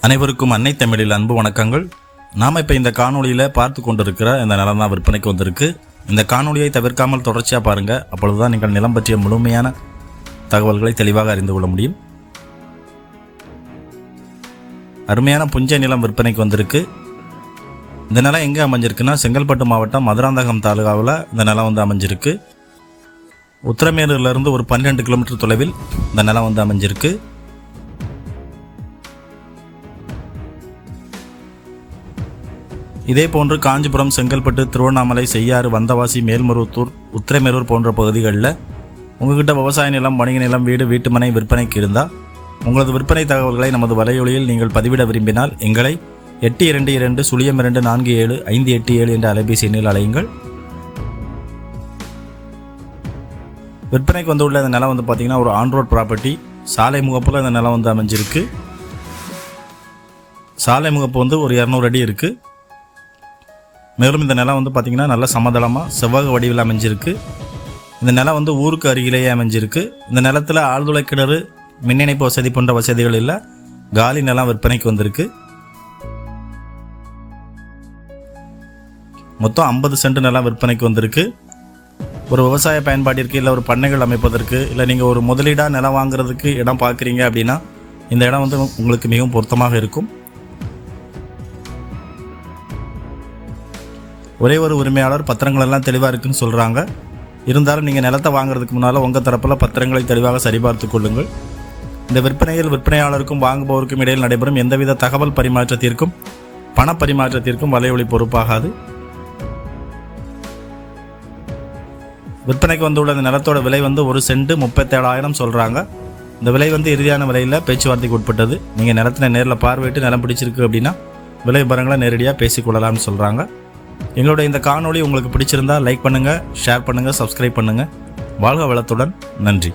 அனைவருக்கும் அன்னை தமிழில் அன்பு வணக்கங்கள். நாம் இப்போ இந்த காணொலியில் பார்த்து கொண்டிருக்கிற இந்த நிலம் தான் விற்பனைக்கு வந்திருக்கு. இந்த காணொலியை தவிர்க்காமல் தொடர்ச்சியாக பாருங்கள். அப்பொழுது தான் நீங்கள் நிலம் பற்றிய முழுமையான தகவல்களை தெளிவாக அறிந்து கொள்ள முடியும். அருமையான புஞ்சை நிலம் விற்பனைக்கு வந்திருக்கு. இந்த நிலம் எங்கே அமைஞ்சிருக்குன்னா செங்கல்பட்டு மாவட்டம் மதுராந்தகம் தாலுகாவில் இந்த நிலம் அமைஞ்சிருக்கு. உத்திரமேரூரிலிருந்து ஒரு 12 கிலோமீட்டர் தொலைவில் இந்த நிலம் அமைஞ்சிருக்கு. இதே போன்று காஞ்சிபுரம், செங்கல்பட்டு, திருவண்ணாமலை, செய்யாறு, வந்தவாசி, மேல்மருவத்தூர், உத்திரமேரூர் போன்ற பகுதிகளில் உங்கள்கிட்ட விவசாய நிலம், வணிக நிலம், வீடு, வீட்டுமனை விற்பனைக்கு இருந்தால் உங்களது விற்பனை தகவல்களை நமது வலையொலியில் நீங்கள் பதிவிட விரும்பினால் எங்களை 8220247587 என்ற அலைபேசி எண்ணில் அழையுங்கள். விற்பனைக்கு வந்துள்ள இந்த நிலம் பார்த்திங்கன்னா ஒரு ஆன் ரோட் ப்ராப்பர்ட்டி. சாலை முகப்பில் இந்த நிலம் அமைஞ்சிருக்கு. சாலை முகப்பு ஒரு 200 அடி இருக்குது. மேலும் இந்த நிலம் பார்த்திங்கன்னா நல்ல சமதளமாக செவ்வக வடிவில் அமைஞ்சிருக்கு. இந்த நிலம் ஊருக்கு அருகிலேயே அமைஞ்சிருக்கு. இந்த நிலத்தில் ஆழ்துளை கிணறு, மின் இணைப்பு வசதி போன்ற வசதிகள் இல்லை. காலி நிலம் விற்பனைக்கு வந்திருக்கு. மொத்தம் 50 சென்ட் நிலம் விற்பனைக்கு வந்திருக்கு. ஒரு விவசாய பயன்பாட்டிற்கு இல்லை ஒரு பண்ணைகள் அமைப்பதற்கு இல்லை நீங்கள் ஒரு முதலீடாக நிலம் வாங்குறதுக்கு இடம் பார்க்குறீங்க அப்படின்னா இந்த இடம் உங்களுக்கு மிகவும் பொருத்தமாக இருக்கும். ஒரே ஒரு உரிமையாளர் பத்திரங்கள் எல்லாம் தெளிவாக இருக்குன்னு சொல்கிறாங்க. இருந்தாலும் நீங்கள் நிலத்தை வாங்குறதுக்கு முன்னால் உங்கள் தரப்பில் பத்திரங்களை தெளிவாக சரிபார்த்து கொள்ளுங்கள். இந்த விற்பனையில் விற்பனையாளருக்கும் வாங்குபவருக்கும் இடையில் நடைபெறும் எந்தவித தகவல் பரிமாற்றத்திற்கும் பண பரிமாற்றத்திற்கும் வலையொலி பொறுப்பாகாது. விற்பனைக்கு வந்துள்ள இந்த நிலத்தோட விலை ஒரு சென்ட் 37,000 சொல்கிறாங்க. இந்த விலை இறுதியான விலையில் பேச்சுவார்த்தைக்கு உட்பட்டது. நீங்கள் நிலத்தினை நேரில் பார்வையிட்டு நிலம் பிடிச்சிருக்கு அப்படின்னா விலை விவரங்களை நேரடியாக பேசிக்கொள்ளலாம்னு சொல்கிறாங்க. எங்களுடைய இந்த காணொளி உங்களுக்கு பிடிச்சிருந்தால் லைக் பண்ணுங்கள், ஷேர் பண்ணுங்கள், சப்ஸ்கிரைப் பண்ணுங்கள். வாழ்க வளத்துடன். நன்றி.